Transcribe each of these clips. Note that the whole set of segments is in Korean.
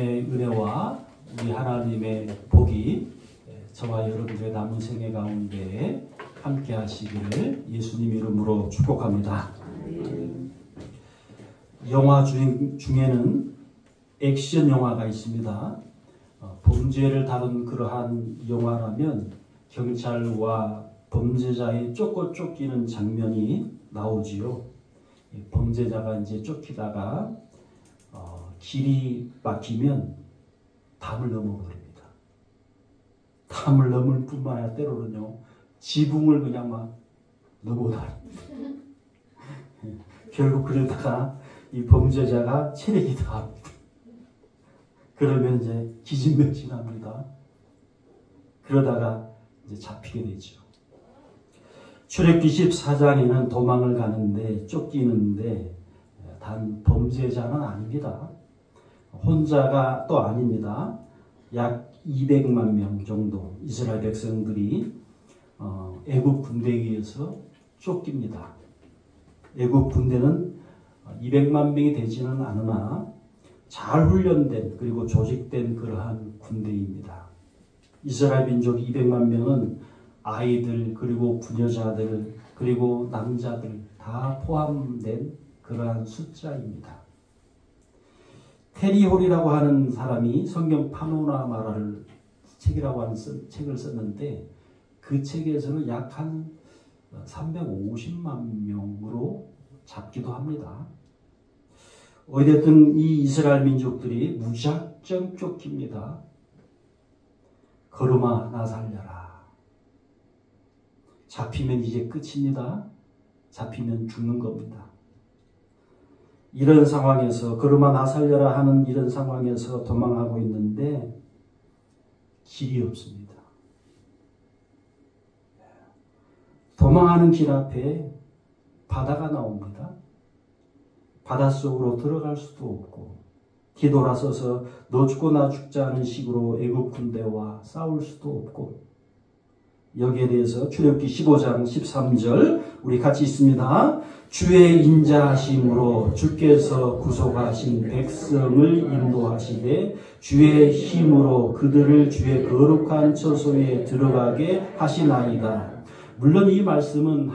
은혜와 우리 하나님의 복이 저와 여러분들의 남은 생애 가운데 함께 하시기를 예수님 이름으로 축복합니다. 영화 중에는 액션 영화가 있습니다. 범죄를 다룬 그러한 영화라면 경찰과 범죄자의 쫓기는 장면이 나오지요. 범죄자가 이제 쫓기다가 길이 막히면 담을 넘어버립니다. 담을 넘을 뿐만 아니라 때로는요, 지붕을 그냥 막 넘어다닙니다. 결국 그러다가 이 범죄자가 체력이 다합니다. 그러면 이제 기진맥진합니다. 그러다가 이제 잡히게 되죠. 출애굽기 14장에는 도망을 가는데 쫓기는데 단 범죄자는 아닙니다. 혼자가 또 아닙니다. 약 200만 명 정도 이스라엘 백성들이 애굽 군대에 의해서 쫓깁니다. 애굽 군대는 200만 명이 되지는 않으나 잘 훈련된 그리고 조직된 그러한 군대입니다. 이스라엘 민족 200만 명은 아이들 그리고 부녀자들 그리고 남자들 다 포함된 그러한 숫자입니다. 테리 홀이라고 하는 사람이 성경 파노라마라를 책이라고 하는 책을 썼는데 그 책에서는 약 한 350만 명으로 잡기도 합니다. 어쨌든 이 이스라엘 민족들이 무작정 쫓깁니다. 걸음아 나 살려라. 잡히면 이제 끝입니다. 잡히면 죽는 겁니다. 이런 상황에서 걸음아 나 살려라 하는 이런 상황에서 도망하고 있는데 길이 없습니다. 도망하는 길 앞에 바다가 나옵니다. 바닷속으로 들어갈 수도 없고 뒤돌아서서 너 죽고 나 죽자 하는 식으로 애굽 군대와 싸울 수도 없고 여기에 대해서 출애굽기 15장 13절 우리 같이 있습니다. 주의 인자하심으로 주께서 구속하신 백성을 인도하시되 주의 힘으로 그들을 주의 거룩한 처소에 들어가게 하시나이다. 물론 이 말씀은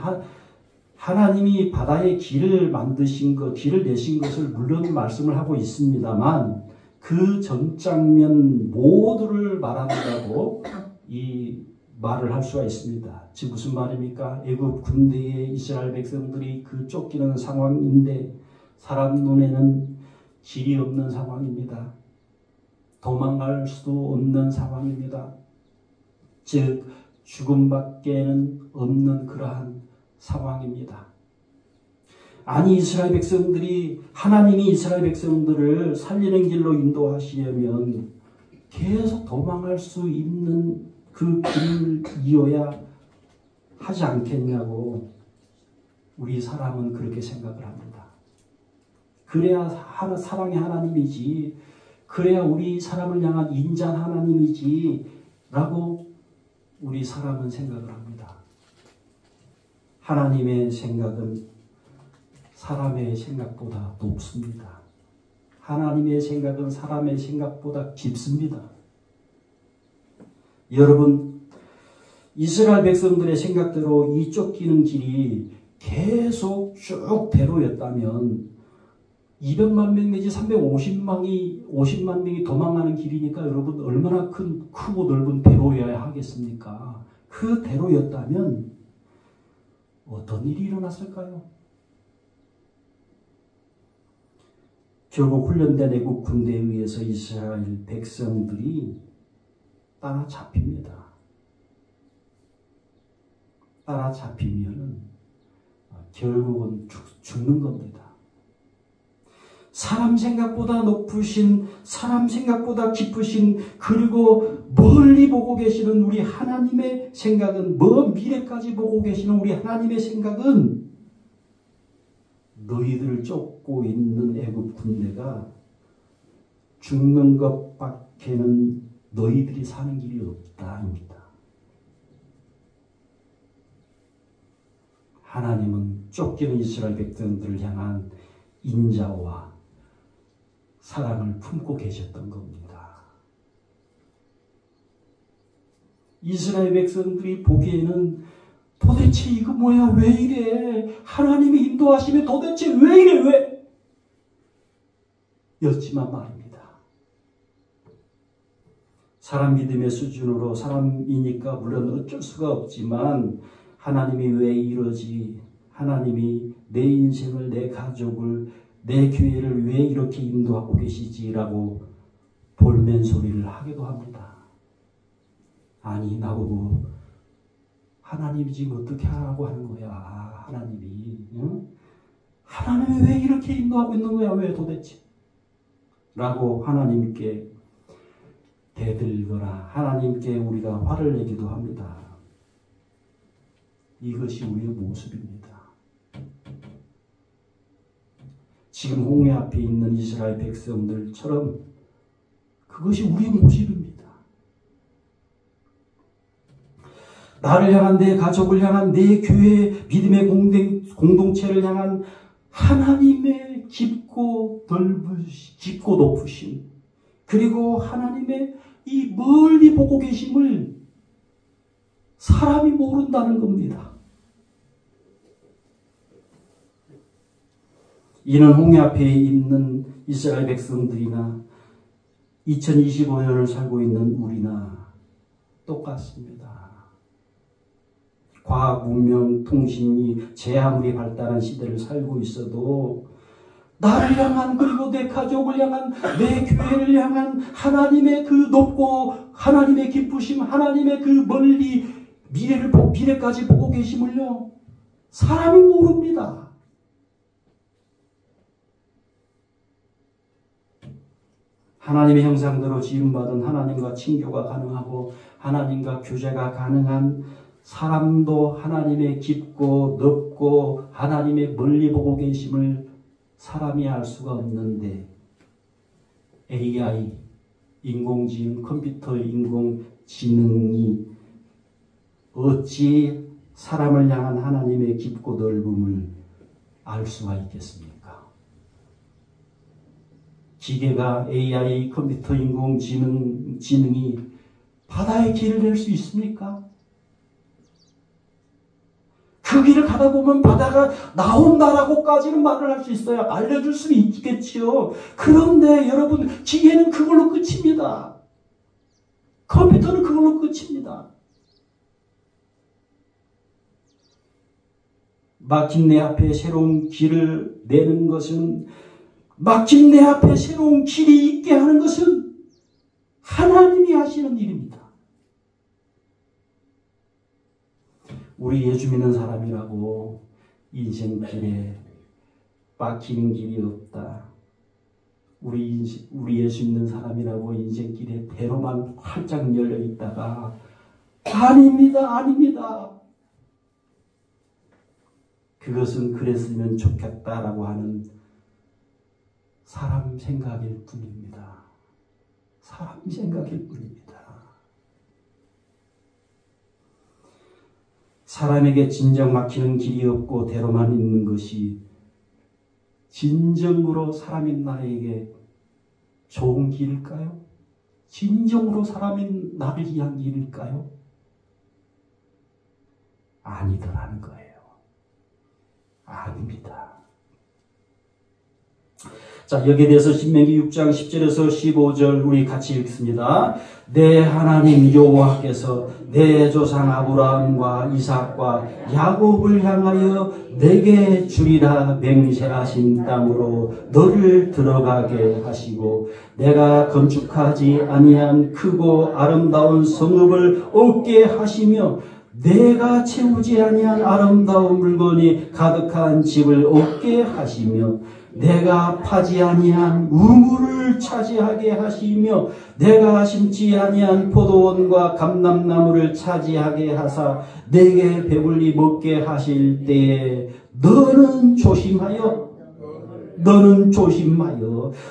하나님이 바다의 길을 만드신 것, 길을 내신 것을 물론 말씀을 하고 있습니다만 그 전 장면 모두를 말한다고 이 말을 할 수가 있습니다. 즉 무슨 말입니까? 애굽 군대의 이스라엘 백성들이 그 쫓기는 상황인데 사람 눈에는 길이 없는 상황입니다. 도망갈 수도 없는 상황입니다. 즉 죽음밖에는 없는 그러한 상황입니다. 아니 이스라엘 백성들이 하나님이 이스라엘 백성들을 살리는 길로 인도하시려면 계속 도망갈 수 있는 그 길을 이어야 하지 않겠냐고 우리 사람은 그렇게 생각을 합니다. 그래야 사랑의 하나님이지 그래야 우리 사람을 향한 인자한 하나님이지 라고 우리 사람은 생각을 합니다. 하나님의 생각은 사람의 생각보다 높습니다. 하나님의 생각은 사람의 생각보다 깊습니다. 여러분, 이스라엘 백성들의 생각대로 이 쫓기는 길이 계속 쭉 대로였다면 200만 명 내지 50만 명이 도망가는 길이니까 여러분 얼마나 크고 넓은 대로여야 하겠습니까? 그 대로였다면 어떤 일이 일어났을까요? 결국 훈련된 애국 군대에 의해서 이스라엘 백성들이 따라잡힙니다. 따라잡히면 결국은 죽는 겁니다. 사람 생각보다 높으신, 사람 생각보다 깊으신, 그리고 멀리 보고 계시는 우리 하나님의 생각은, 먼 미래까지 보고 계시는 우리 하나님의 생각은 너희들을 쫓고 있는 애굽 군대가 죽는 것밖에는 너희들이 사는 길이 없다입니다. 하나님은 쫓기는 이스라엘 백성들을 향한 인자와 사랑을 품고 계셨던 겁니다. 이스라엘 백성들이 보기에는 도대체 이거 뭐야? 왜 이래? 하나님이 인도하시면 도대체 왜 이래? 왜? 였지만 말입니다. 사람 믿음의 수준으로 사람이니까 물론 어쩔 수가 없지만 하나님이 왜 이러지? 하나님이 내 인생을, 내 가족을, 내 교회를 왜 이렇게 인도하고 계시지라고 볼멘 소리를 하기도 합니다. 아니 나보고 하나님이 지금 어떻게 하라고 하는 거야? 하나님이 응? 하나님이 왜 이렇게 인도하고 있는 거야? 왜 도대체? 라고 하나님께 대들거나 하나님께 우리가 화를 내기도 합니다. 이것이 우리의 모습입니다. 지금 홍해 앞에 있는 이스라엘 백성들처럼 그것이 우리의 모습입니다. 나를 향한, 내 가족을 향한, 내 교회 믿음의 공동체를 향한 하나님의 깊고 높으심, 그리고 하나님의 이 멀리 보고 계심을 사람이 모른다는 겁니다. 이는 홍해 앞에 있는 이스라엘 백성들이나 2025년을 살고 있는 우리나 똑같습니다. 과학, 문명, 통신이 제 아무리 발달한 시대를 살고 있어도 나를 향한, 그리고 내 가족을 향한, 내 교회를 향한 하나님의 그 높고 하나님의 기쁘심, 하나님의 그 멀리 미래까지 보고 계심을요, 사람이 모릅니다. 하나님의 형상대로 지음받은 하나님과 친교가 가능하고 하나님과 교제가 가능한 사람도 하나님의 깊고 넓고 하나님의 멀리 보고 계심을 사람이 알 수가 없는데 AI, 인공지능, 컴퓨터 인공지능이 어찌 사람을 향한 하나님의 깊고 넓음을 알 수가 있겠습니까? 기계가 AI, 컴퓨터 인공지능이 바다의 길을 낼 수 있습니까? 그 길을 가다 보면 바다가 나온다라고까지는 말을 할 수 있어요. 알려줄 수는 있겠지요. 그런데 여러분, 기계는 그걸로 끝입니다. 컴퓨터는 그걸로 끝입니다. 막힌 내 앞에 새로운 길을 내는 것은, 막힌 내 앞에 새로운 길이 있게 하는 것은 하나님이 하시는 일입니다. 우리 예수 믿는 사람이라고 인생길에 막히는 길이 없다. 우리 예수 믿는 사람이라고 인생길에 대로만 활짝 열려 있다가 아닙니다. 아닙니다. 그것은 그랬으면 좋겠다라고 하는 사람 생각일 뿐입니다. 사람 생각일 뿐입니다. 사람에게 진정 막히는 길이 없고 대로만 있는 것이 진정으로 사람인 나에게 좋은 길일까요? 진정으로 사람인 나를 위한 길일까요? 아니더라는 거예요. 아닙니다. 자, 여기에 대해서 신명기 6장 10절에서 15절 우리 같이 읽습니다. 내 하나님 여호와께서 내 조상 아브라함과 이삭과 야곱을 향하여 내게 주리라 맹세하신 땅으로 너를 들어가게 하시고 내가 건축하지 아니한 크고 아름다운 성읍을 얻게 하시며 내가 채우지 아니한 아름다운 물건이 가득한 집을 얻게 하시며 내가 파지 아니한 우물을 차지하게 하시며 내가 심지 아니한 포도원과 감람나무를 차지하게 하사 내게 배불리 먹게 하실 때에 너는 조심하여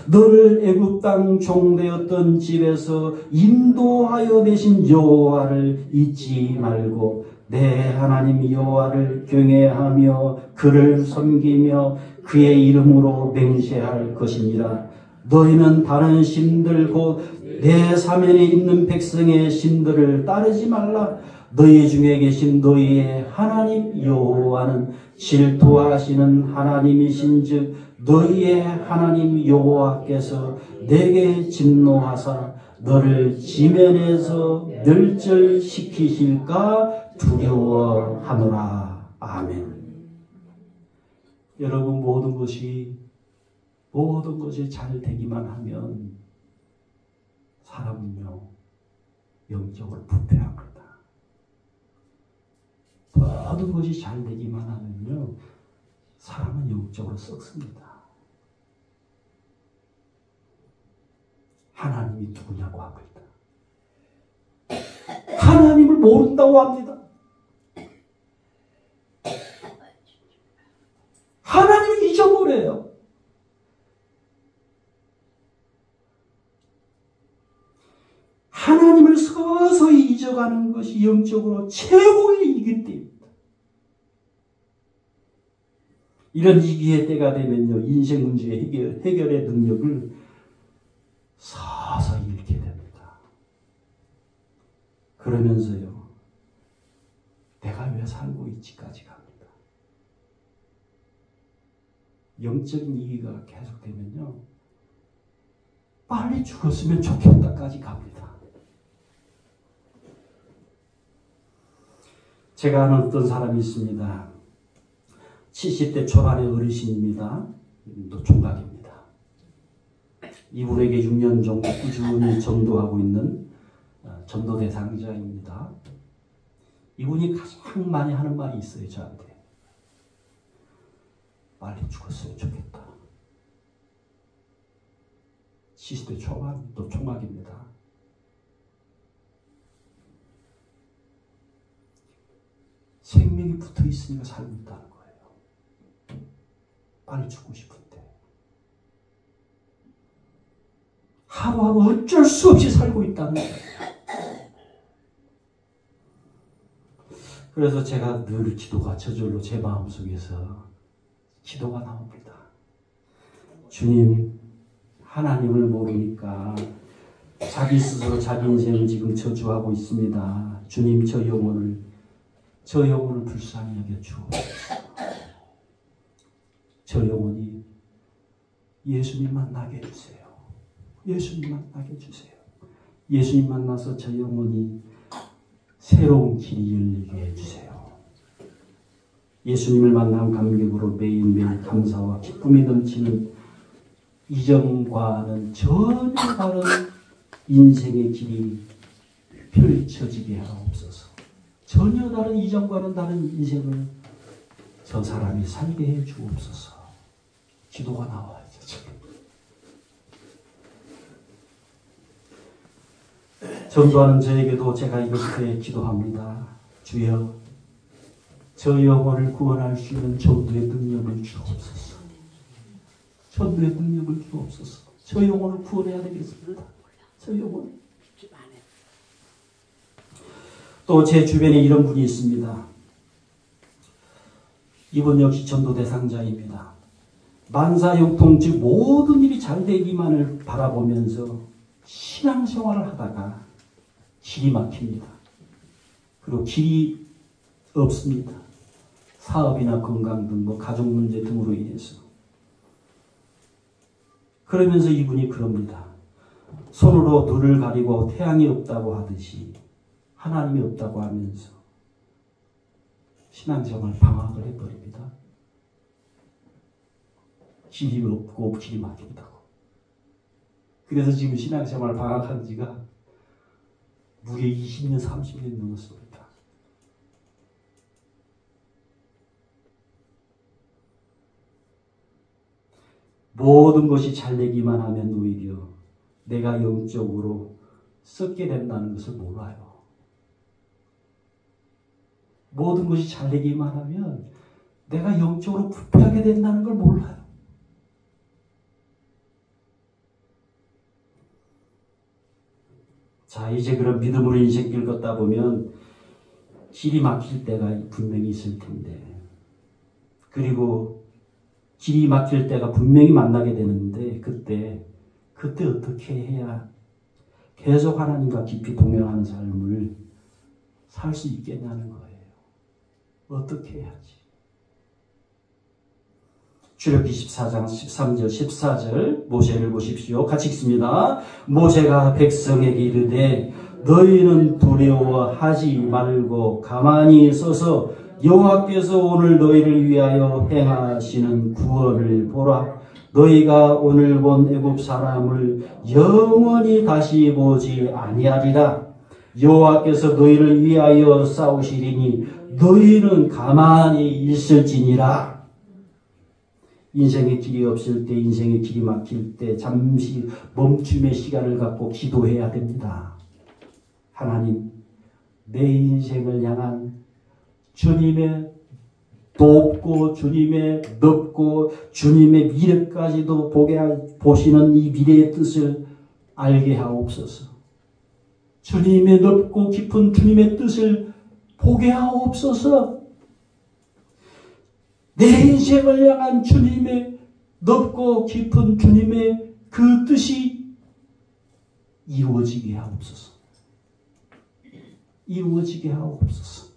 너를 애굽 땅 종되었던 집에서 인도하여 내신 여호와를 잊지 말고 내 하나님 여호와를 경외하며 그를 섬기며 그의 이름으로 맹세할 것이니라. 너희는 다른 신들 곧 내 사면에 있는 백성의 신들을 따르지 말라. 너희 중에 계신 너희의 하나님 여호와는 질투하시는 하나님이신즉 너희의 하나님 여호와께서 내게 진노하사 너를 지면에서 멸절시키실까 두려워하노라. 아멘. 여러분, 모든 것이 잘 되기만 하면 사람은요 영적으로 부패합니다. 모든 것이 잘 되기만 하면요 사람은 영적으로 썩습니다. 하나님이 누구냐고 합니다. 하나님을 모른다고 합니다. 하나님을 잊어버려요. 하나님을 서서히 잊어가는 것이 영적으로 최고의 위기 때입니다. 이런 위기의 때가 되면요 인생 문제의 해결의 능력을 서서히 잃게 됩니다. 그러면서요 내가 왜 살고 있지까지 갑니다. 영적인 위기가 계속되면요 빨리 죽었으면 좋겠다까지 갑니다. 제가 아는 어떤 사람이 있습니다. 70대 초반의 어르신입니다. 노총각입니다. 이분에게 6년 정도 꾸준히 전도하고 있는 전도 대상자입니다. 이분이 가장 많이 하는 말이 있어요. 저한테. 빨리 죽었으면 좋겠다. 70대 초반 노총각입니다. 생명이 붙어 있으니까 살고 있다는 거예요. 빨리 죽고 싶은데. 하루하루 어쩔 수 없이 살고 있다는 거예요. 그래서 제가 늘 기도가 저절로 제 마음속에서 기도가 나옵니다. 주님, 하나님을 모르니까 자기 스스로 자기 인생을 지금 저주하고 있습니다. 주님, 저 영혼을 불쌍히 여겨 주옵소서. 저 영혼이 예수님 만나게 해주세요. 예수님 만나게 해주세요. 예수님 만나서 저 영혼이 새로운 길이 열리게 해주세요. 예수님을 만난 감격으로 매일매일 감사와 기쁨이 넘치는 이전과는 전혀 다른 인생의 길이 펼쳐지게 하옵소서. 전혀 다른 이전과는 다른 인생을 저 사람이 살게 해 주옵소서. 기도가 나와야죠. 전도하는 저에게도 제가 이렇게 기도합니다. 주여, 저 영혼을 구원할 수 있는 전도의 능력을 주옵소서. 전도의 능력을 주옵소서. 저 영혼을 구원해야 되겠습니다. 저 영혼. 또 제 주변에 이런 분이 있습니다. 이분 역시 전도 대상자입니다. 만사형통, 즉 모든 일이 잘 되기만을 바라보면서 신앙생활을 하다가 길이 막힙니다. 그리고 길이 없습니다. 사업이나 건강 등 가족 문제 등으로 인해서. 그러면서 이분이 그럽니다. 손으로 눈을 가리고 태양이 없다고 하듯이 하나님이 없다고 하면서 신앙생활 방황을 해버립니다. 길이 없고 길이 막힌다고. 그래서 지금 신앙생활 방황한 지가 무려 20년, 30년 넘었습니다. 모든 것이 잘 되기만 하면 오히려 내가 영적으로 썩게 된다는 것을 몰라요. 모든 것이 잘 되기만 하면 내가 영적으로 부패하게 된다는 걸 몰라요. 자, 이제 그런 믿음으로 인생길 걷다 보면 길이 막힐 때가 분명히 있을 텐데, 그리고 길이 막힐 때가 분명히 만나게 되는데, 그때 그때 어떻게 해야 계속 하나님과 깊이 동행하는 삶을 살 수 있겠냐는 거예요. 어떻게 해야지? 출애굽기 14장 13절 14절 모세를 보십시오. 같이 읽습니다. 모세가 백성에게 이르되 너희는 두려워하지 말고 가만히 서서 여호와께서 오늘 너희를 위하여 행하시는 구원을 보라. 너희가 오늘 본 애굽 사람을 영원히 다시 보지 아니하리라. 여호와께서 너희를 위하여 싸우시리니 너희는 가만히 있을지니라. 인생의 길이 없을 때, 인생의 길이 막힐 때 잠시 멈춤의 시간을 갖고 기도해야 됩니다. 하나님, 내 인생을 향한 주님의 높고 주님의 넓고 주님의 미래까지도 보시는 이 미래의 뜻을 알게 하옵소서. 주님의 넓고 깊은 주님의 뜻을 보게 하옵소서. 내 인생을 향한 주님의 넓고 깊은 주님의 그 뜻이 이루어지게 하옵소서. 이루어지게 하옵소서.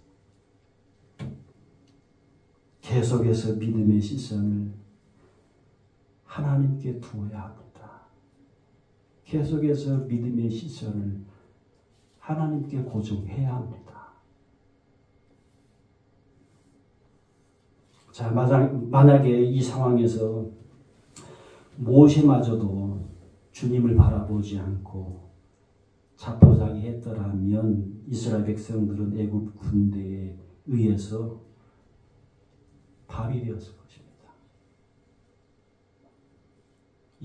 계속해서 믿음의 시선을 하나님께 두어야 합니다. 계속해서 믿음의 시선을 하나님께 고정해야 합니다. 자, 만약에 이 상황에서 모세마저도 주님을 바라보지 않고 자포자기했더라면 이스라엘 백성들은 애굽 군대에 의해서 밥이 되었을 것입니다.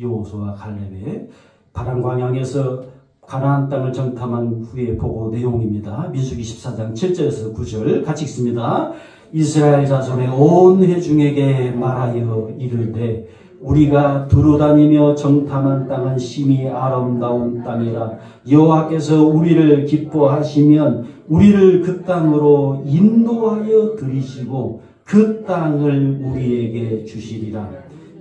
여호수아와 갈렙의 바람 광야에서 가나안 땅을 정탐한 후에 보고 내용입니다. 민수기 14장 7절에서 9절 같이 읽습니다. 이스라엘 자손의 온 회중에게 말하여 이르되 우리가 두루다니며 정탐한 땅은 심히 아름다운 땅이라. 여호와께서 우리를 기뻐하시면 우리를 그 땅으로 인도하여 들이시고 그 땅을 우리에게 주시리라.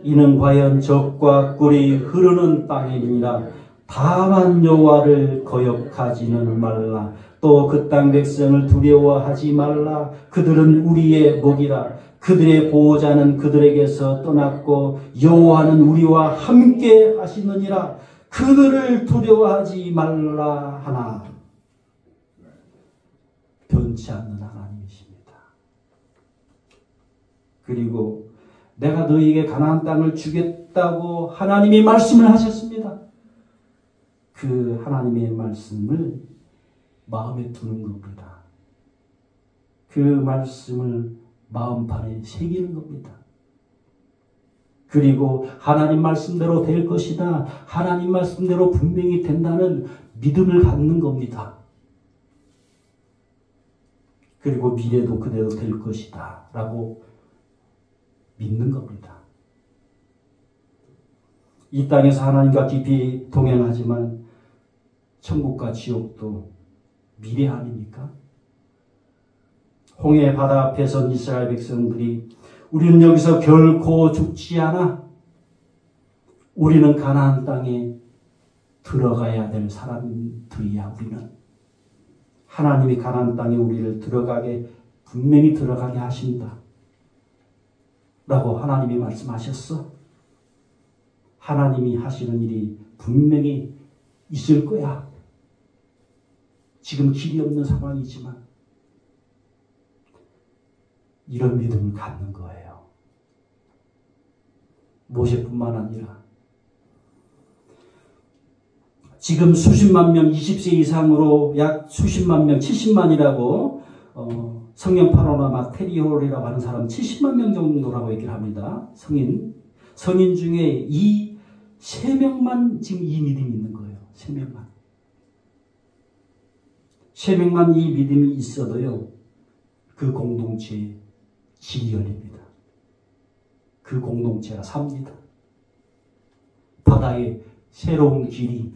이는 과연 젖과 꿀이 흐르는 땅이니라. 다만 여호와를 거역하지는 말라. 또 그 땅 백성을 두려워하지 말라. 그들은 우리의 목이라. 그들의 보호자는 그들에게서 떠났고 여호와는 우리와 함께 하시느니라. 그들을 두려워하지 말라 하나. 변치 않는 하나님이십니다. 그리고 내가 너희에게 가나안 땅을 주겠다고 하나님이 말씀을 하셨습니다. 그 하나님의 말씀을 마음에 두는 겁니다. 그 말씀을 마음판에 새기는 겁니다. 그리고 하나님 말씀대로 될 것이다. 하나님 말씀대로 분명히 된다는 믿음을 갖는 겁니다. 그리고 미래도 그대로 될 것이다 라고 믿는 겁니다. 이 땅에서 하나님과 깊이 동행하지만 천국과 지옥도 미래 아닙니까? 홍해 바다 앞에 선 이스라엘 백성들이 우리는 여기서 결코 죽지 않아. 우리는 가나안 땅에 들어가야 될 사람들이야. 우리는 하나님이 가나안 땅에 우리를 분명히 들어가게 하신다 라고 하나님이 말씀하셨어. 하나님이 하시는 일이 분명히 있을 거야. 지금 길이 없는 상황이지만 이런 믿음을 갖는 거예요. 모세뿐만 아니라 지금 수십만 명, 20세 이상으로 약 수십만 명, 70만이라고 성령 파노라마 테리홀이라고 하는 사람 70만 명 정도라고 얘기를 합니다. 성인 중에 이 3명만 지금 이 믿음이 있는 거예요. 3명만. 3명만 이 믿음이 있어도요. 그 공동체에 길이 열립니다. 그 공동체가 삽니다. 바다에 새로운 길이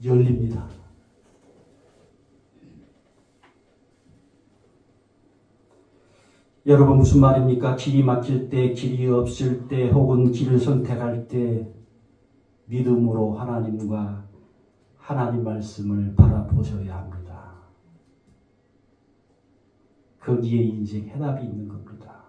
열립니다. 여러분 무슨 말입니까? 길이 막힐 때, 길이 없을 때, 혹은 길을 선택할 때 믿음으로 하나님과 하나님 말씀을 바라보셔야 합니다. 거기에 인생 해답이 있는 겁니다.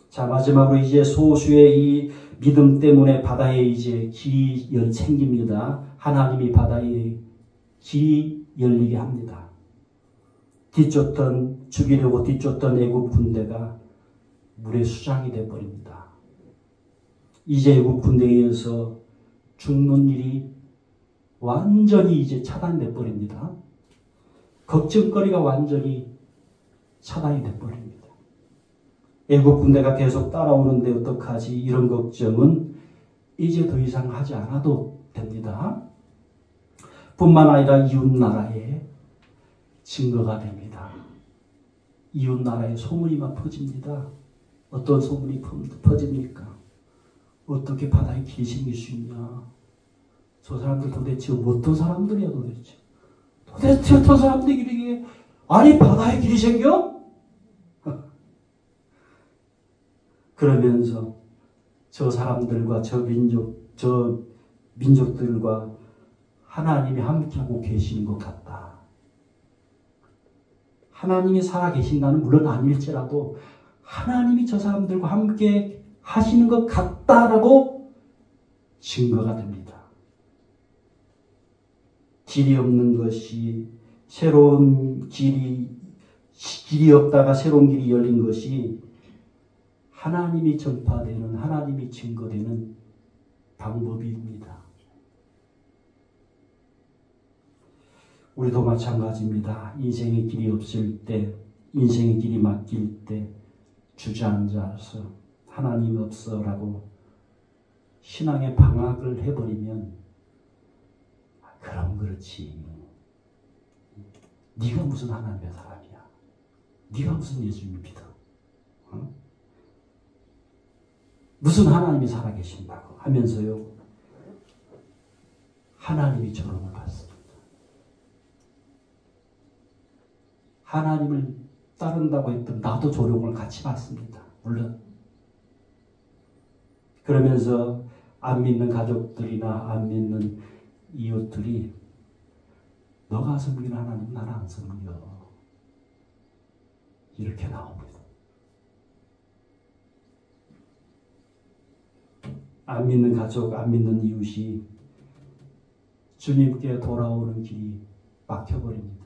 자, 마지막으로 이제 소수의 이 믿음 때문에 바다에 이제 길이 생깁니다. 하나님이 바다에 길이 열리게 합니다. 죽이려고 뒤쫓던 애국 군대가 물의 수장이 되어버립니다. 이제 애국 군대에 의해서 죽는 일이 완전히 이제 차단돼 버립니다. 걱정거리가 완전히 차단이 돼 버립니다. 애국 군대가 계속 따라오는데 어떡하지? 이런 걱정은 이제 더 이상 하지 않아도 됩니다. 뿐만 아니라 이웃나라에 증거가 됩니다. 이웃나라에 소문이 막 퍼집니다. 어떤 소문이 퍼집니까? 어떻게 바다에 길이 생길 수 있냐? 저 사람들 도대체 어떤 사람들이야 도대체? 도대체 어떤 사람들이 아니 바다에 길이 생겨? 그러면서 저 사람들과 저 민족들과 하나님이 함께하고 계시는 것 같다. 하나님이 살아계신다는 물론 아닐지라도 하나님이 저 사람들과 함께 하시는 것 같다라고 증거가 됩니다. 길이 없는 것이 새로운 길이 없다가 새로운 길이 열린 것이 하나님이 전파되는 하나님이 증거되는 방법입니다. 우리도 마찬가지입니다. 인생의 길이 없을 때, 인생의 길이 막힐 때 주저앉아서 하나님 없어라고 신앙의 방학을 해버리면 그럼 그렇지. 네가 무슨 하나님의 사람이야. 네가 무슨 예수님 믿어. 어? 무슨 하나님이 살아계신다고 하면서요. 하나님이 조롱을 받습니다. 하나님을 따른다고 했던 나도 조롱을 같이 받습니다. 물론. 그러면서 안 믿는 가족들이나 안 믿는 이웃들이 너가 섬기는 하나님 나는 안 섬겨. 이렇게 나옵니다. 안 믿는 가족, 안 믿는 이웃이 주님께 돌아오는 길이 막혀버립니다.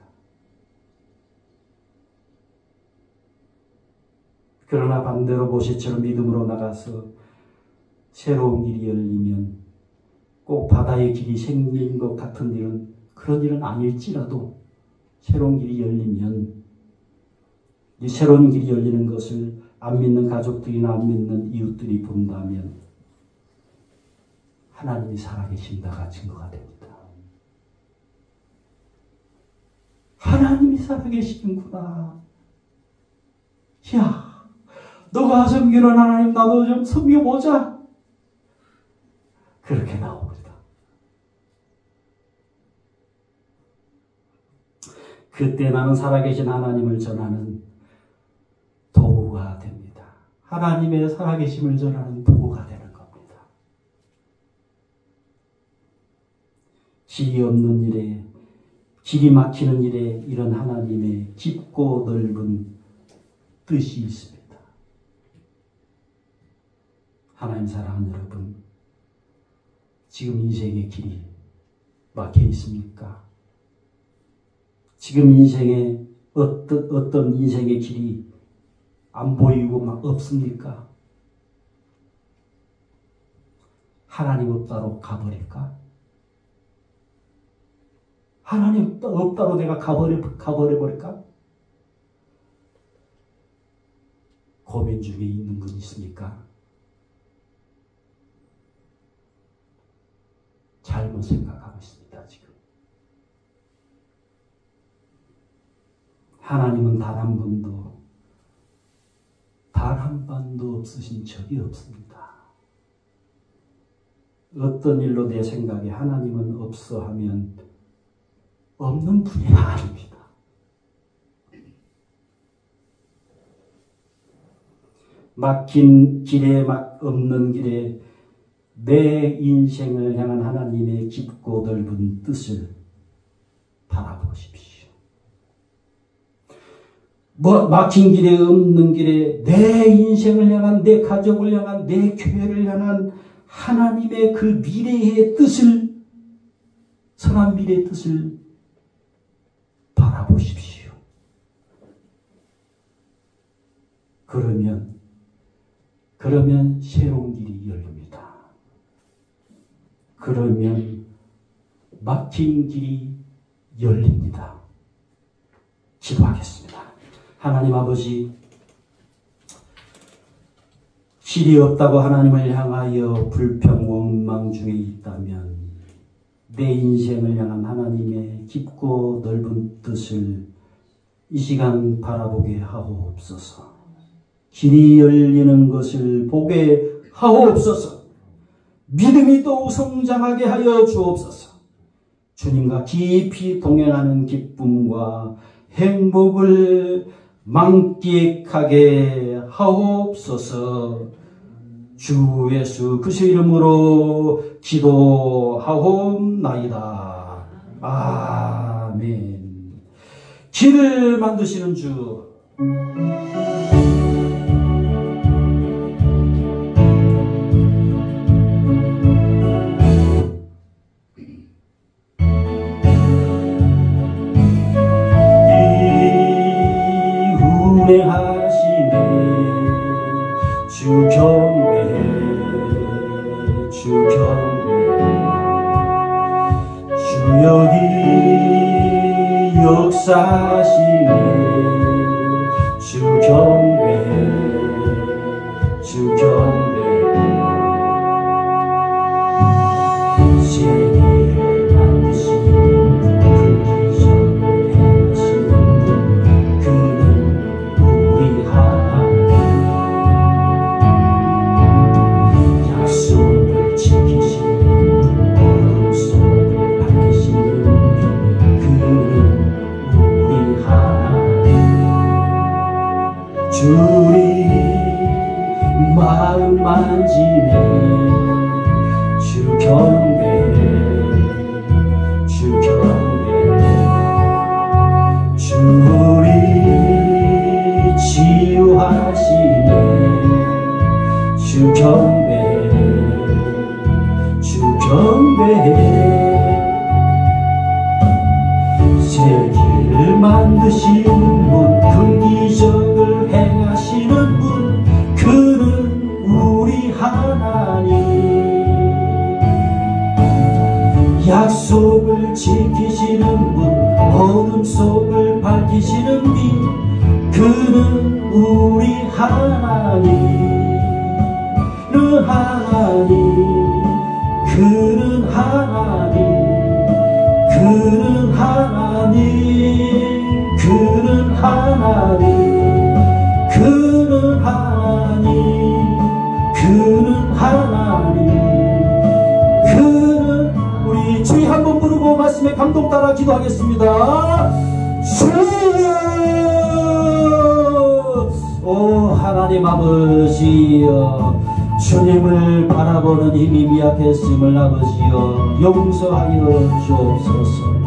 그러나 반대로 모세처럼 믿음으로 나가서 새로운 길이 열리면 꼭 바다의 길이 생긴 것 같은 일은 그런 일은 아닐지라도 새로운 길이 열리면 이 새로운 길이 열리는 것을 안 믿는 가족들이나 안 믿는 이웃들이 본다면 하나님이 살아계신다가 증거가 됩니다. 하나님이 살아계시는구나. 야, 너가 섬기는 하나님 나도 좀 섬겨보자. 그렇게 나옵니다. 그때 나는 살아계신 하나님을 전하는 도구가 됩니다. 하나님의 살아계심을 전하는 도구가 되는 겁니다. 길이 없는 일에, 길이 막히는 일에 이런 하나님의 깊고 넓은 뜻이 있습니다. 하나님 사랑하는 여러분, 지금 인생의 길이 막혀 있습니까? 지금 인생에 어떤 인생의 길이 안 보이고 막 없습니까? 하나님 없다로 가버릴까? 하나님 없다로 내가 가버려버릴까? 고민 중에 있는 분 있습니까? 잘못 생각하고 있습니다, 지금. 하나님은 단 한 번도 없으신 적이 없습니다. 어떤 일로 내 생각에 하나님은 없어 하면 없는 분이 아닙니다. 막힌 길에 없는 길에 내 인생을 향한 하나님의 깊고 넓은 뜻을 바라보십시오. 막힌 길에 없는 길에 내 인생을 향한, 내 가족을 향한, 내 교회를 향한 하나님의 그 미래의 뜻을, 선한 미래의 뜻을 바라보십시오. 그러면 새로운 길이 열립니다. 그러면 막힌 길이 열립니다. 기도하겠습니다. 하나님 아버지, 길이 없다고 하나님을 향하여 불평 원망 중에 있다면 내 인생을 향한 하나님의 깊고 넓은 뜻을 이 시간 바라보게 하옵소서. 길이 열리는 것을 보게 하옵소서. 믿음이 또 성장하게 하여 주옵소서. 주님과 깊이 동행하는 기쁨과 행복을 만끽하게 하옵소서. 주 예수 그리스도의 이름으로 기도하옵나이다. 아멘. 길을 만드시는 주, 운행하시네. 주 경배해, 주 경배해. 주 여기 역사하시네. 주 경배해, 주 경배해. 세계를 만드시는 분, 불기적을 행하시는 분, 그는 우리 하나님. 약속을 지키시는 분, 어둠속을 밝히시는 분, 그는 우리 하나님. 주님 마음 만지네. 주 경배해, 주 경배해. 주리 치유하시네. 주 경배해, 주 경배해. 세계를 만드시는 분, 그 기적을 행하시는 분, 그는 우리 하나님. 약속을 지키시는 분, 어둠 속을 밝히시는 분, 그는 우리 하나님. 그는 하나님, 그는 하나님, 그는 하나님, 그는 하나님, 그는 하나님, 그는 하나님, 그는 우리 주의 한번 부르고 말씀에 감동 따라 기도하겠습니다. 주여, 오 하나님 아버지여, 주님을 바라보는 힘이 미약했음을 아버지여 용서하여 주옵소서.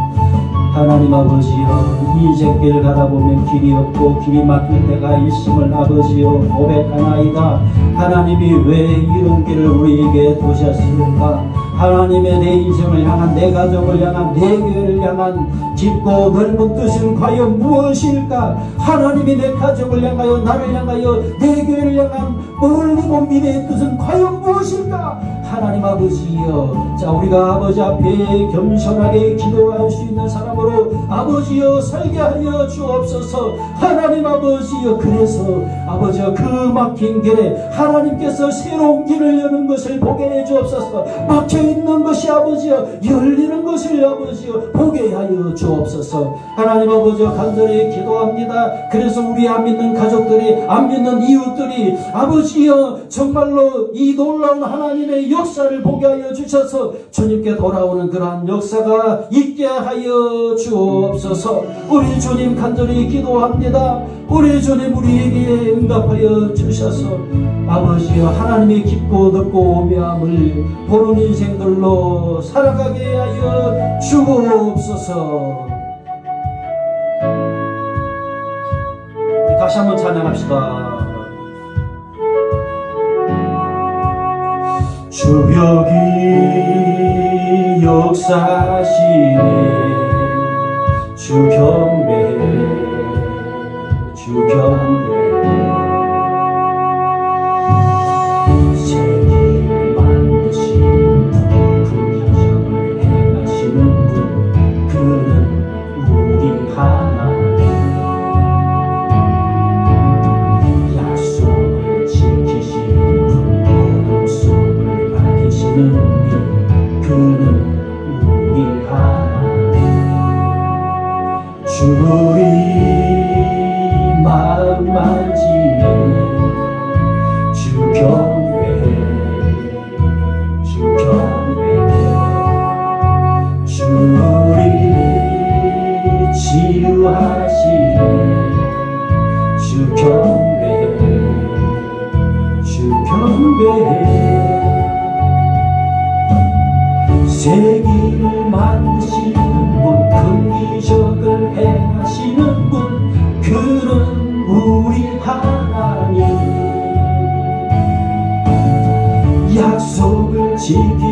하나님 아버지여, 인생길을 가다보면 길이 없고 길이 막힐 때가 있음을 아버지여 고백하나이다. 하나님이 왜 이런 길을 우리에게 두셨을까? 하나님의 내 인생을 향한, 내 가족을 향한, 내 교회를 향한 깊고 넓은 뜻은 과연 무엇일까? 하나님이 내 가족을 향하여, 나를 향하여, 내 교회를 향한 멀리 먼 미래의 뜻은 과연 무엇일까? 하나님 아버지여, 자 우리가 아버지 앞에 겸손하게 기도할 수 있는 사람으로 아버지여 살게 하여 주옵소서. 하나님 아버지여, 그래서 아버지여 그 막힌 길에 하나님께서 새로운 길을 여는 것을 보게 해 주옵소서. 막혀있는 것이 아버지여 열리는 것을 아버지여 보게 하여 주옵소서. 하나님 아버지여 간절히 기도합니다. 그래서 우리 안 믿는 가족들이, 안 믿는 이웃들이 아버지여 정말로 이 놀라운 하나님의 역사를 보게 하여 주셔서 주님께 돌아오는 그러한 역사가 있게 하여 주옵소서. 우리 주님 간절히 기도합니다. 우리 주님 우리에게 응답하여 주셔서 아버지여, 하나님의 깊고 넓고 오묘함을 보는 인생들로 살아가게 하여 주옵소서. 우리 다시 한번 찬양합시다. 주 여기 역사하시네. 주 경배해, 주 경배해. 세계를 만드시는 분, 그 기적을 행하시는 분, 그는 우리 하나님. 약속을 지키시는 분, 어둠 속을 밝히시는 분, 그는 우리 하나님. 주의 마음 만지네. 주 경배해, 주 경배해. 주의 치유하시네. 주 경배해, 주 경배해. 세계를 만드시는 분, 큰 기적을 행하시는 분, 그는 우리 하나님. 약속을 지키